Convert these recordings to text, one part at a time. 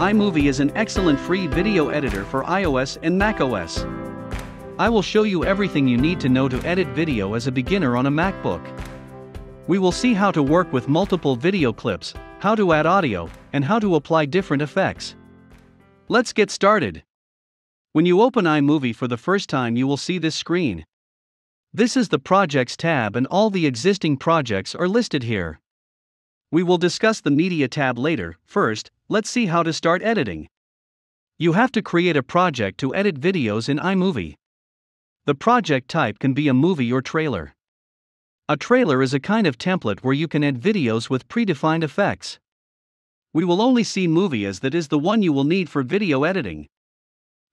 iMovie is an excellent free video editor for iOS and macOS. I will show you everything you need to know to edit video as a beginner on a MacBook. We will see how to work with multiple video clips, how to add audio, and how to apply different effects. Let's get started. When you open iMovie for the first time, you will see this screen. This is the Projects tab and all the existing projects are listed here. We will discuss the Media tab later. First, let's see how to start editing. You have to create a project to edit videos in iMovie. The project type can be a movie or trailer. A trailer is a kind of template where you can add videos with predefined effects. We will only see movie as that is the one you will need for video editing.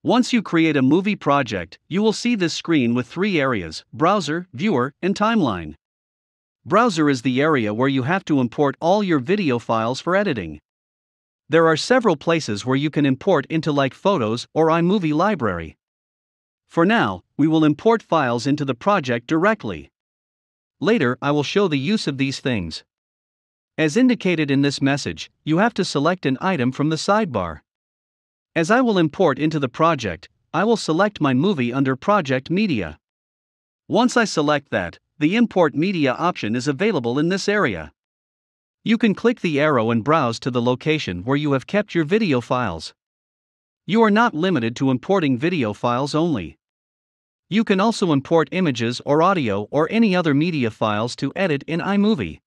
Once you create a movie project, you will see this screen with three areas: Browser, Viewer, and Timeline. Browser is the area where you have to import all your video files for editing. There are several places where you can import into, like Photos or iMovie Library. For now, we will import files into the project directly. Later, I will show the use of these things. As indicated in this message, you have to select an item from the sidebar. As I will import into the project, I will select my movie under Project Media. Once I select that, the Import Media option is available in this area. You can click the arrow and browse to the location where you have kept your video files. You are not limited to importing video files only. You can also import images or audio or any other media files to edit in iMovie.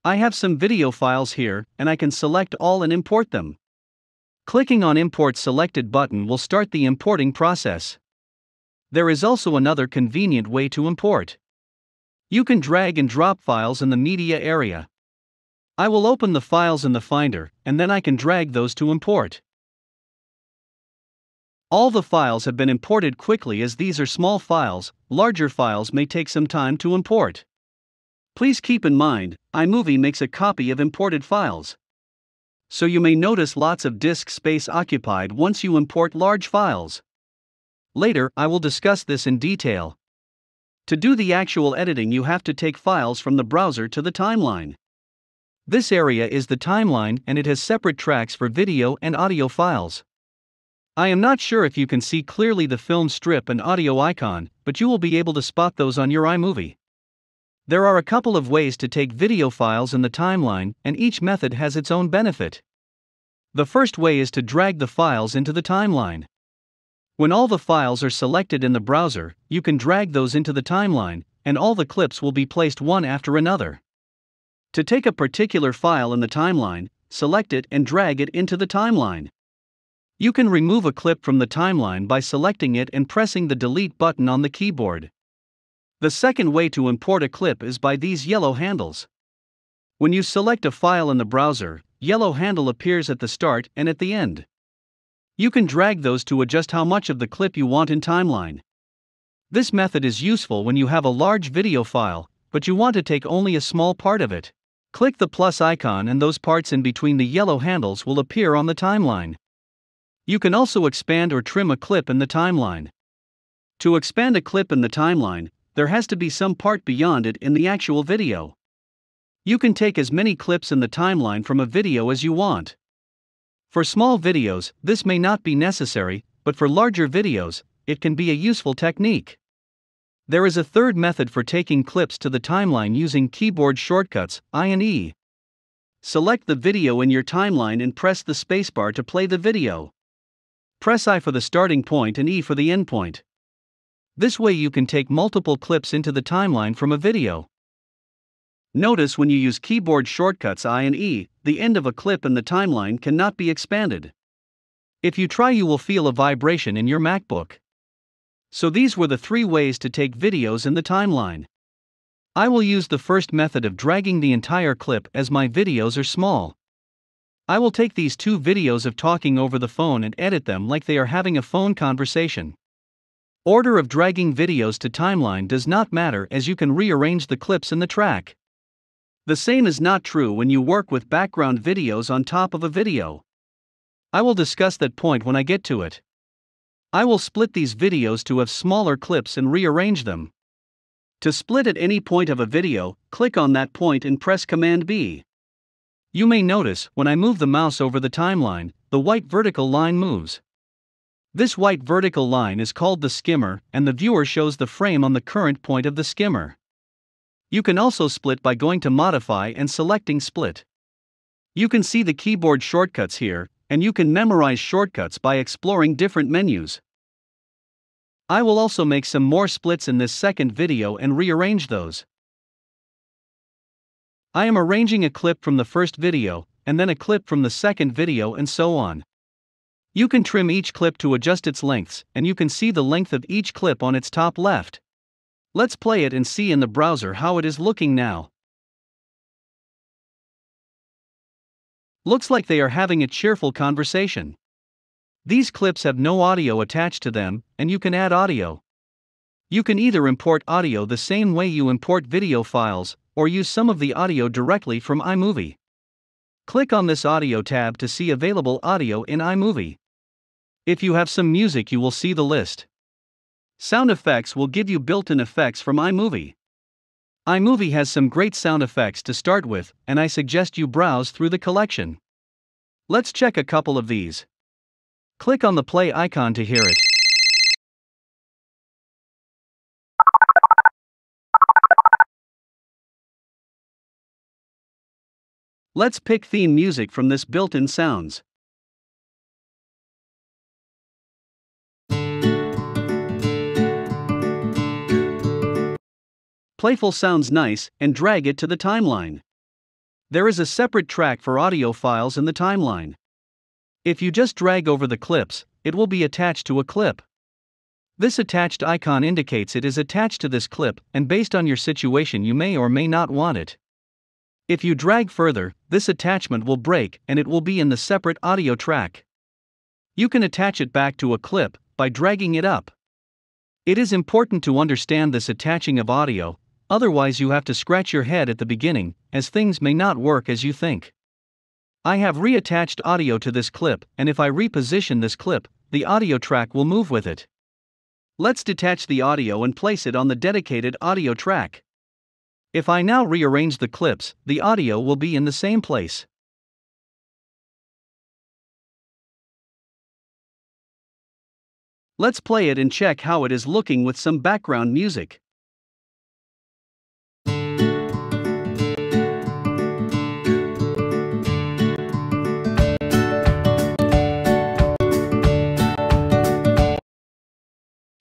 I have some video files here, and I can select all and import them. Clicking on Import Selected button will start the importing process. There is also another convenient way to import. You can drag and drop files in the media area. I will open the files in the Finder, and then I can drag those to import. All the files have been imported quickly as these are small files. Larger files may take some time to import. Please keep in mind, iMovie makes a copy of imported files. So you may notice lots of disk space occupied once you import large files. Later, I will discuss this in detail. To do the actual editing, you have to take files from the browser to the timeline. This area is the timeline, and it has separate tracks for video and audio files. I am not sure if you can see clearly the film strip and audio icon, but you will be able to spot those on your iMovie. There are a couple of ways to take video files in the timeline, and each method has its own benefit. The first way is to drag the files into the timeline. When all the files are selected in the browser, you can drag those into the timeline, and all the clips will be placed one after another. To take a particular file in the timeline, select it and drag it into the timeline. You can remove a clip from the timeline by selecting it and pressing the Delete button on the keyboard. The second way to import a clip is by these yellow handles. When you select a file in the browser, yellow handle appears at the start and at the end. You can drag those to adjust how much of the clip you want in timeline. This method is useful when you have a large video file, but you want to take only a small part of it. Click the plus icon and those parts in between the yellow handles will appear on the timeline. You can also expand or trim a clip in the timeline. To expand a clip in the timeline, there has to be some part beyond it in the actual video. You can take as many clips in the timeline from a video as you want. For small videos, this may not be necessary, but for larger videos, it can be a useful technique. There is a third method for taking clips to the timeline using keyboard shortcuts, I and E. Select the video in your timeline and press the spacebar to play the video. Press I for the starting point and E for the end point. This way you can take multiple clips into the timeline from a video. Notice when you use keyboard shortcuts I and E, the end of a clip in the timeline cannot be expanded. If you try, you will feel a vibration in your MacBook. So these were the three ways to take videos in the timeline. I will use the first method of dragging the entire clip as my videos are small. I will take these two videos of talking over the phone and edit them like they are having a phone conversation. Order of dragging videos to timeline does not matter, as you can rearrange the clips in the track. The same is not true when you work with background videos on top of a video. I will discuss that point when I get to it. I will split these videos to have smaller clips and rearrange them. To split at any point of a video, click on that point and press Command B. You may notice, when I move the mouse over the timeline, the white vertical line moves. This white vertical line is called the skimmer, and the viewer shows the frame on the current point of the skimmer. You can also split by going to Modify and selecting Split. You can see the keyboard shortcuts here, and you can memorize shortcuts by exploring different menus. I will also make some more splits in this second video and rearrange those. I am arranging a clip from the first video, and then a clip from the second video, and so on. You can trim each clip to adjust its lengths, and you can see the length of each clip on its top left. Let's play it and see in the browser how it is looking now. Looks like they are having a cheerful conversation. These clips have no audio attached to them, and you can add audio. You can either import audio the same way you import video files, or use some of the audio directly from iMovie. Click on this audio tab to see available audio in iMovie. If you have some music, you will see the list. Sound effects will give you built-in effects from iMovie. iMovie has some great sound effects to start with, and I suggest you browse through the collection. Let's check a couple of these. Click on the play icon to hear it. Let's pick theme music from this built-in sounds. Playful sounds nice, and drag it to the timeline. There is a separate track for audio files in the timeline. If you just drag over the clips, it will be attached to a clip. This attached icon indicates it is attached to this clip, and based on your situation you may or may not want it. If you drag further, this attachment will break and it will be in the separate audio track. You can attach it back to a clip by dragging it up. It is important to understand this attaching of audio, otherwise you have to scratch your head at the beginning, as things may not work as you think. I have reattached audio to this clip, and if I reposition this clip, the audio track will move with it. Let's detach the audio and place it on the dedicated audio track. If I now rearrange the clips, the audio will be in the same place. Let's play it and check how it is looking with some background music.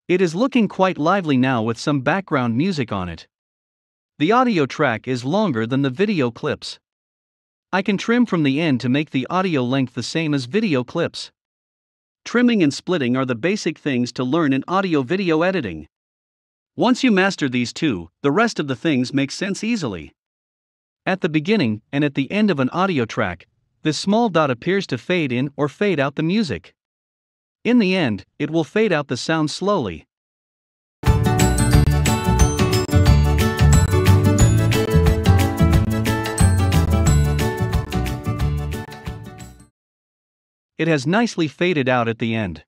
It is looking quite lively now with some background music on it. The audio track is longer than the video clips. I can trim from the end to make the audio length the same as video clips. Trimming and splitting are the basic things to learn in audio-video editing. Once you master these two, the rest of the things make sense easily. At the beginning and at the end of an audio track, this small dot appears to fade in or fade out the music. In the end, it will fade out the sound slowly. It has nicely faded out at the end.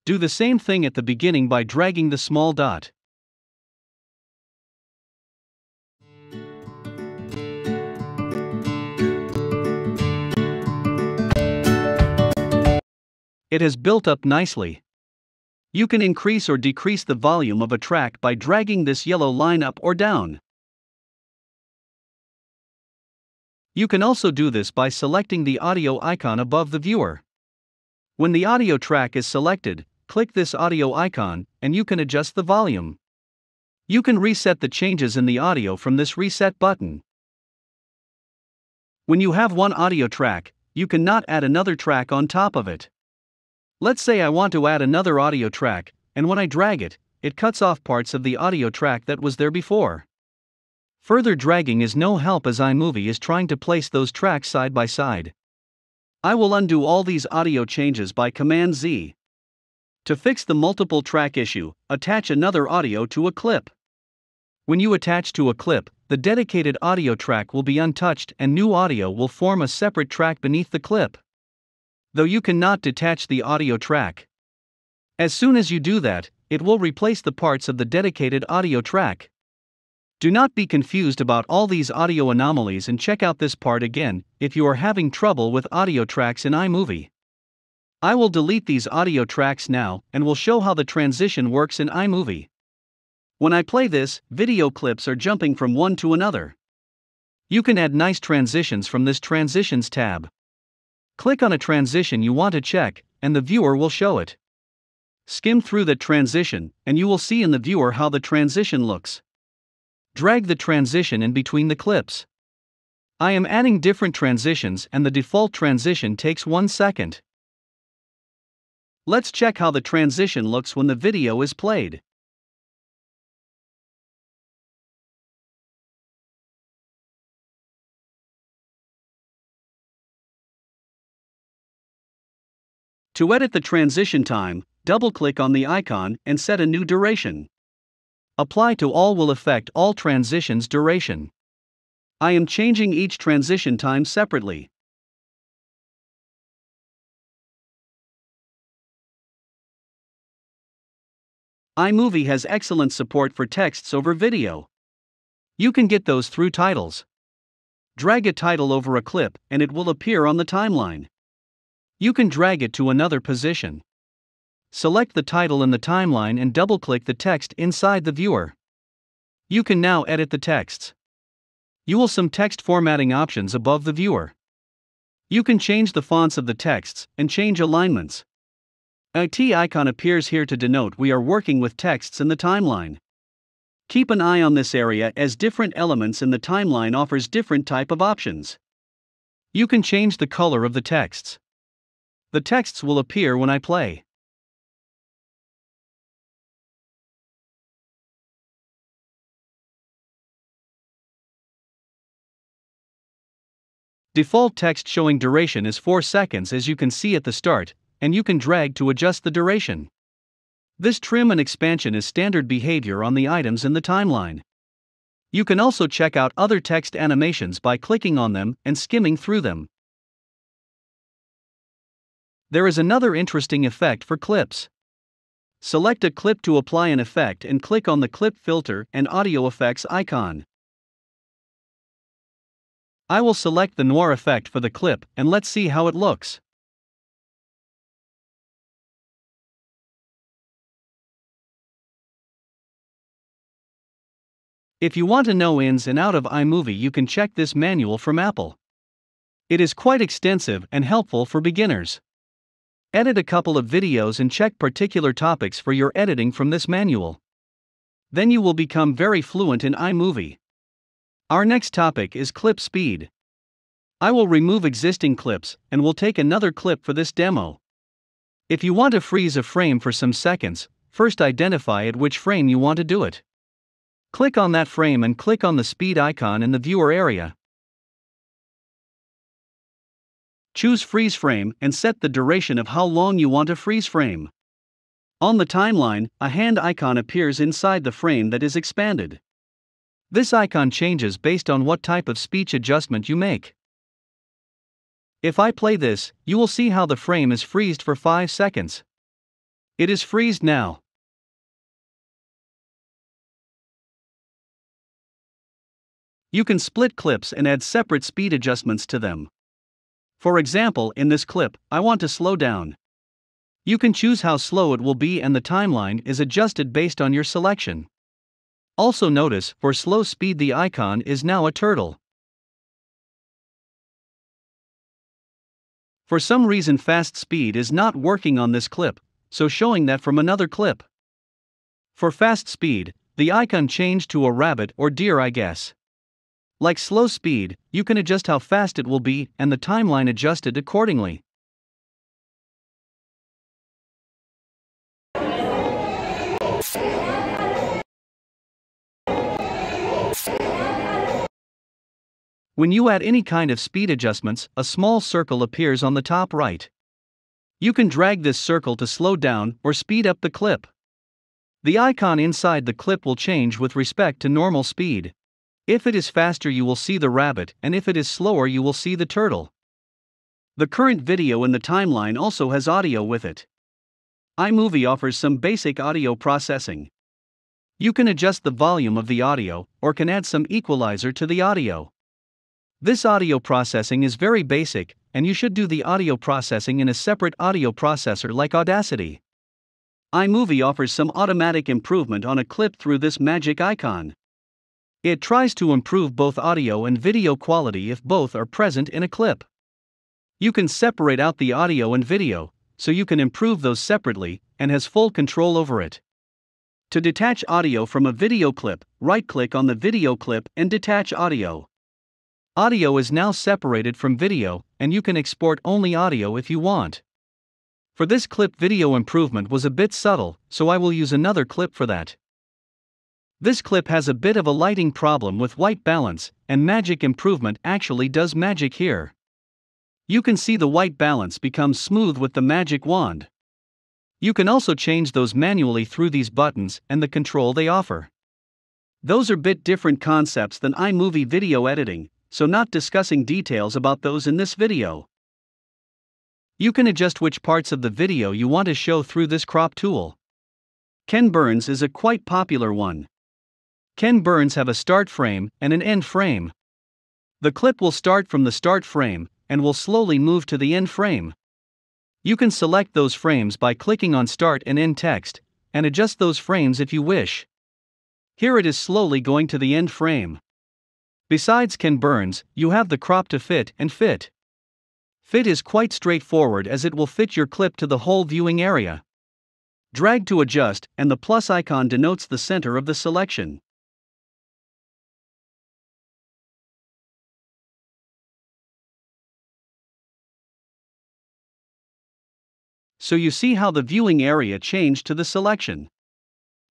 Do the same thing at the beginning by dragging the small dot. It has built up nicely. You can increase or decrease the volume of a track by dragging this yellow line up or down. You can also do this by selecting the audio icon above the viewer. When the audio track is selected, click this audio icon, and you can adjust the volume. You can reset the changes in the audio from this reset button. When you have one audio track, you cannot add another track on top of it. Let's say I want to add another audio track, and when I drag it, it cuts off parts of the audio track that was there before. Further dragging is no help as iMovie is trying to place those tracks side by side. I will undo all these audio changes by Command Z. To fix the multiple track issue, attach another audio to a clip. When you attach to a clip, the dedicated audio track will be untouched and new audio will form a separate track beneath the clip. Though you cannot detach the audio track. As soon as you do that, it will replace the parts of the dedicated audio track. Do not be confused about all these audio anomalies and check out this part again if you are having trouble with audio tracks in iMovie. I will delete these audio tracks now and will show how the transition works in iMovie. When I play this, video clips are jumping from one to another. You can add nice transitions from this Transitions tab. Click on a transition you want to check, and the viewer will show it. Skim through that transition, and you will see in the viewer how the transition looks. Drag the transition in between the clips. I am adding different transitions and the default transition takes 1 second. Let's check how the transition looks when the video is played. To edit the transition time, double-click on the icon and set a new duration. Apply to all will affect all transitions duration. I am changing each transition time separately. iMovie has excellent support for texts over video. You can get those through titles. Drag a title over a clip and it will appear on the timeline. You can drag it to another position. Select the title in the timeline and double-click the text inside the viewer. You can now edit the texts. You will see some text formatting options above the viewer. You can change the fonts of the texts and change alignments. A T icon appears here to denote we are working with texts in the timeline. Keep an eye on this area as different elements in the timeline offers different type of options. You can change the color of the texts. The texts will appear when I play. Default text showing duration is 4 seconds as you can see at the start, and you can drag to adjust the duration. This trim and expansion is standard behavior on the items in the timeline. You can also check out other text animations by clicking on them and skimming through them. There is another interesting effect for clips. Select a clip to apply an effect and click on the clip filter and audio effects icon. I will select the noir effect for the clip and let's see how it looks. If you want to know ins and out of iMovie, you can check this manual from Apple. It is quite extensive and helpful for beginners. Edit a couple of videos and check particular topics for your editing from this manual. Then you will become very fluent in iMovie. Our next topic is clip speed. I will remove existing clips and will take another clip for this demo. If you want to freeze a frame for some seconds, first identify at which frame you want to do it. Click on that frame and click on the speed icon in the viewer area. Choose freeze frame and set the duration of how long you want to freeze frame. On the timeline, a hand icon appears inside the frame that is expanded. This icon changes based on what type of speech adjustment you make. If I play this, you will see how the frame is freezed for 5 seconds. It is freezed now. You can split clips and add separate speed adjustments to them. For example, in this clip, I want to slow down. You can choose how slow it will be and the timeline is adjusted based on your selection. Also notice, for slow speed the icon is now a turtle. For some reason fast speed is not working on this clip, so showing that from another clip. For fast speed, the icon changed to a rabbit or deer I guess. Like slow speed, you can adjust how fast it will be and the timeline adjusted accordingly. When you add any kind of speed adjustments, a small circle appears on the top right. You can drag this circle to slow down or speed up the clip. The icon inside the clip will change with respect to normal speed. If it is faster you will see the rabbit and if it is slower you will see the turtle. The current video in the timeline also has audio with it. iMovie offers some basic audio processing. You can adjust the volume of the audio or can add some equalizer to the audio. This audio processing is very basic, and you should do the audio processing in a separate audio processor like Audacity. iMovie offers some automatic improvement on a clip through this magic icon. It tries to improve both audio and video quality if both are present in a clip. You can separate out the audio and video, so you can improve those separately, and has full control over it. To detach audio from a video clip, right-click on the video clip and detach audio. Audio is now separated from video, and you can export only audio if you want. For this clip, video improvement was a bit subtle, so I will use another clip for that. This clip has a bit of a lighting problem with white balance, and magic improvement actually does magic here. You can see the white balance become smooth with the magic wand. You can also change those manually through these buttons and the control they offer. Those are bit different concepts than iMovie video editing, so not discussing details about those in this video. You can adjust which parts of the video you want to show through this crop tool. Ken Burns is a quite popular one. Ken Burns have a start frame and an end frame. The clip will start from the start frame and will slowly move to the end frame. You can select those frames by clicking on Start and End Text, and adjust those frames if you wish. Here it is slowly going to the end frame. Besides Ken Burns, you have the crop to fit and fit. Fit is quite straightforward as it will fit your clip to the whole viewing area. Drag to adjust, and the plus icon denotes the center of the selection. So you see how the viewing area changed to the selection.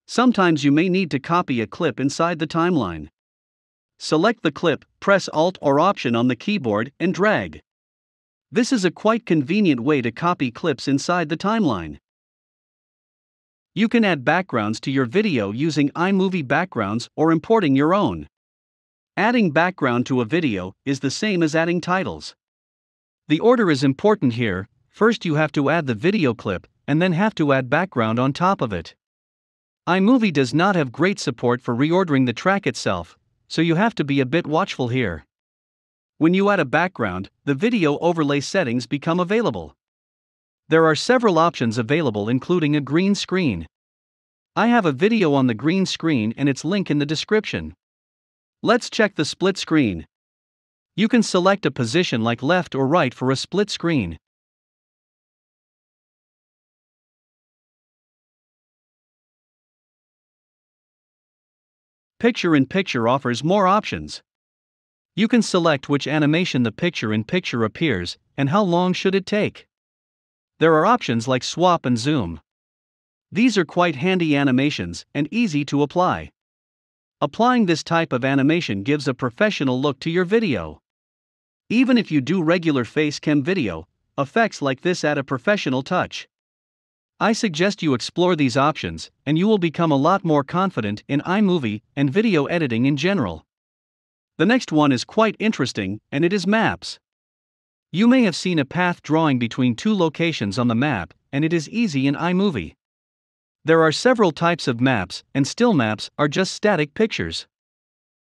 Sometimes you may need to copy a clip inside the timeline. Select the clip, press Alt or Option on the keyboard, and drag. This is a quite convenient way to copy clips inside the timeline. You can add backgrounds to your video using iMovie backgrounds or importing your own. Adding background to a video is the same as adding titles. The order is important here. First you have to add the video clip, and then have to add background on top of it. iMovie does not have great support for reordering the track itself, so you have to be a bit watchful here. When you add a background, the video overlay settings become available. There are several options available, including a green screen. I have a video on the green screen and its link in the description. Let's check the split screen. You can select a position like left or right for a split screen. Picture-in-picture offers more options. You can select which animation the picture-in-picture appears, and how long should it take. There are options like swap and zoom. These are quite handy animations and easy to apply. Applying this type of animation gives a professional look to your video. Even if you do regular face cam video, effects like this add a professional touch. I suggest you explore these options, and you will become a lot more confident in iMovie and video editing in general. The next one is quite interesting, and it is maps. You may have seen a path drawing between two locations on the map, and it is easy in iMovie. There are several types of maps, and still maps are just static pictures.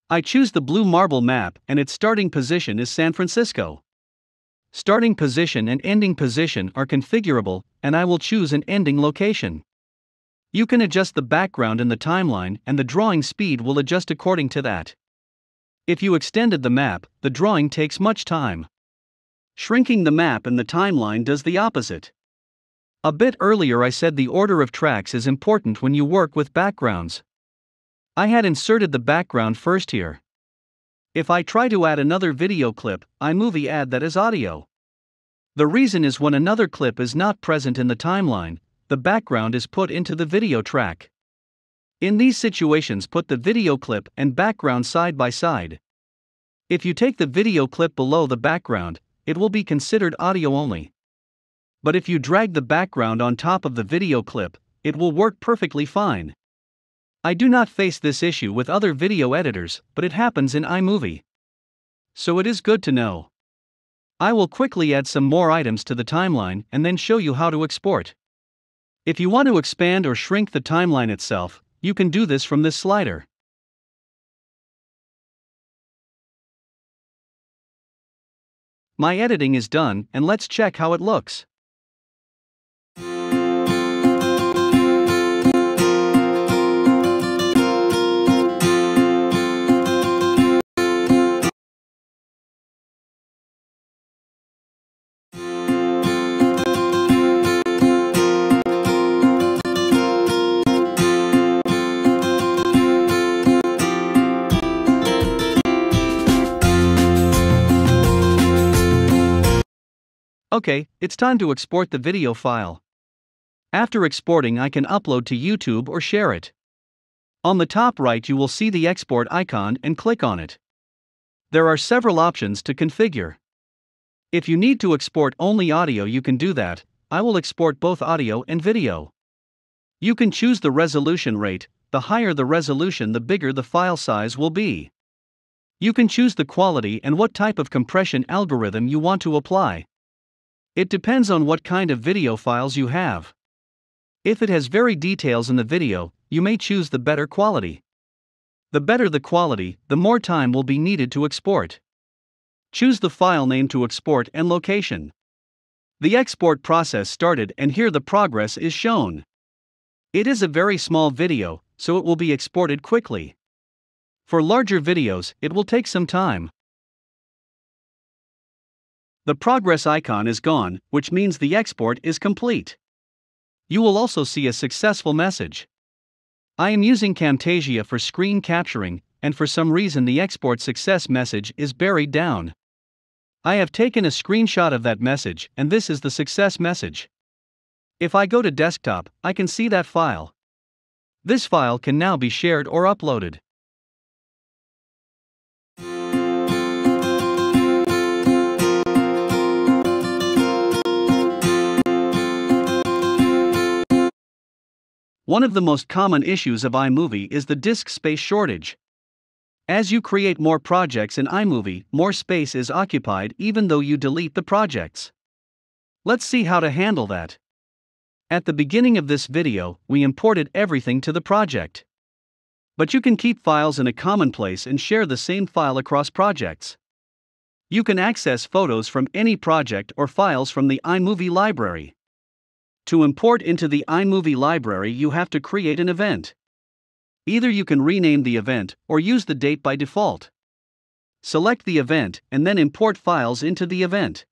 I choose the blue marble map, and its starting position is San Francisco. Starting position and ending position are configurable, and I will choose an ending location. You can adjust the background in the timeline, and the drawing speed will adjust according to that. If you extended the map, the drawing takes much time. Shrinking the map in the timeline does the opposite. A bit earlier I said the order of tracks is important when you work with backgrounds. I had inserted the background first here. If I try to add another video clip, iMovie add that as audio. The reason is when another clip is not present in the timeline, the background is put into the video track. In these situations, put the video clip and background side by side. If you take the video clip below the background, it will be considered audio only. But if you drag the background on top of the video clip, it will work perfectly fine. I do not face this issue with other video editors, but it happens in iMovie. So it is good to know. I will quickly add some more items to the timeline and then show you how to export. If you want to expand or shrink the timeline itself, you can do this from this slider. My editing is done, and let's check how it looks. Okay, it's time to export the video file. After exporting, I can upload to YouTube or share it. On the top right, you will see the export icon and click on it. There are several options to configure. If you need to export only audio, you can do that. I will export both audio and video. You can choose the resolution rate. The higher the resolution, the bigger the file size will be. You can choose the quality and what type of compression algorithm you want to apply. It depends on what kind of video files you have. If it has very details in the video, you may choose the better quality. The better the quality, the more time will be needed to export. Choose the file name to export and location. The export process started, and here the progress is shown. It is a very small video, so it will be exported quickly. For larger videos, it will take some time. The progress icon is gone, which means the export is complete. You will also see a successful message. I am using Camtasia for screen capturing, and for some reason the export success message is buried down. I have taken a screenshot of that message, and this is the success message. If I go to desktop, I can see that file. This file can now be shared or uploaded. One of the most common issues of iMovie is the disk space shortage. As you create more projects in iMovie, more space is occupied even though you delete the projects. Let's see how to handle that. At the beginning of this video, we imported everything to the project. But you can keep files in a common place and share the same file across projects. You can access photos from any project or files from the iMovie library. To import into the iMovie library, you have to create an event. Either you can rename the event or use the date by default. Select the event and then import files into the event.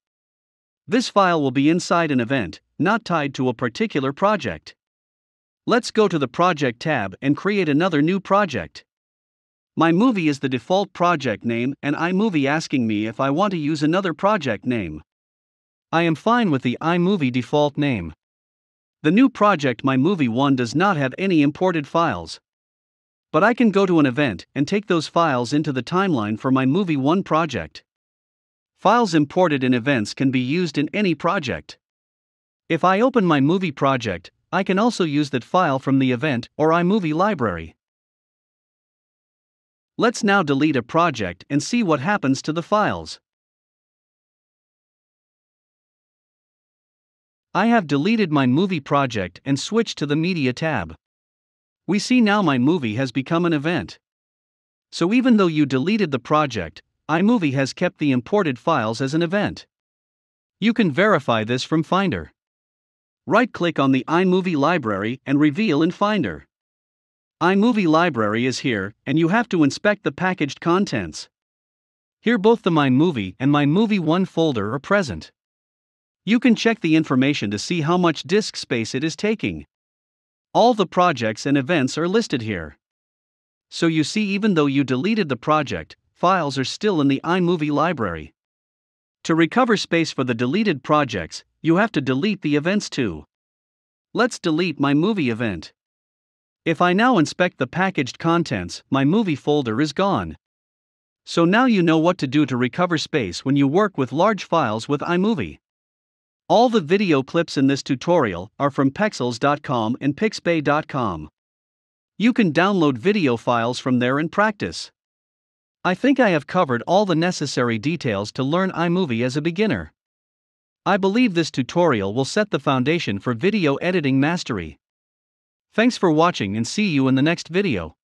This file will be inside an event, not tied to a particular project. Let's go to the Project tab and create another new project. My movie is the default project name, and iMovie asking me if I want to use another project name. I am fine with the iMovie default name. The new project My Movie 1 does not have any imported files. But I can go to an event and take those files into the timeline for My Movie 1 project. Files imported in events can be used in any project. If I open My Movie project, I can also use that file from the event or iMovie library. Let's now delete a project and see what happens to the files. I have deleted my movie project and switched to the Media tab. We see now my movie has become an event. So even though you deleted the project, iMovie has kept the imported files as an event. You can verify this from Finder. Right-click on the iMovie library and reveal in Finder. iMovie library is here, and you have to inspect the packaged contents. Here both the My Movie and My Movie 1 folder are present. You can check the information to see how much disk space it is taking. All the projects and events are listed here. So you see, even though you deleted the project, files are still in the iMovie library. To recover space for the deleted projects, you have to delete the events too. Let's delete My Movie event. If I now inspect the packaged contents, My Movie folder is gone. So now you know what to do to recover space when you work with large files with iMovie. All the video clips in this tutorial are from pexels.com and pixabay.com. You can download video files from there and practice. I think I have covered all the necessary details to learn iMovie as a beginner. I believe this tutorial will set the foundation for video editing mastery. Thanks for watching and see you in the next video.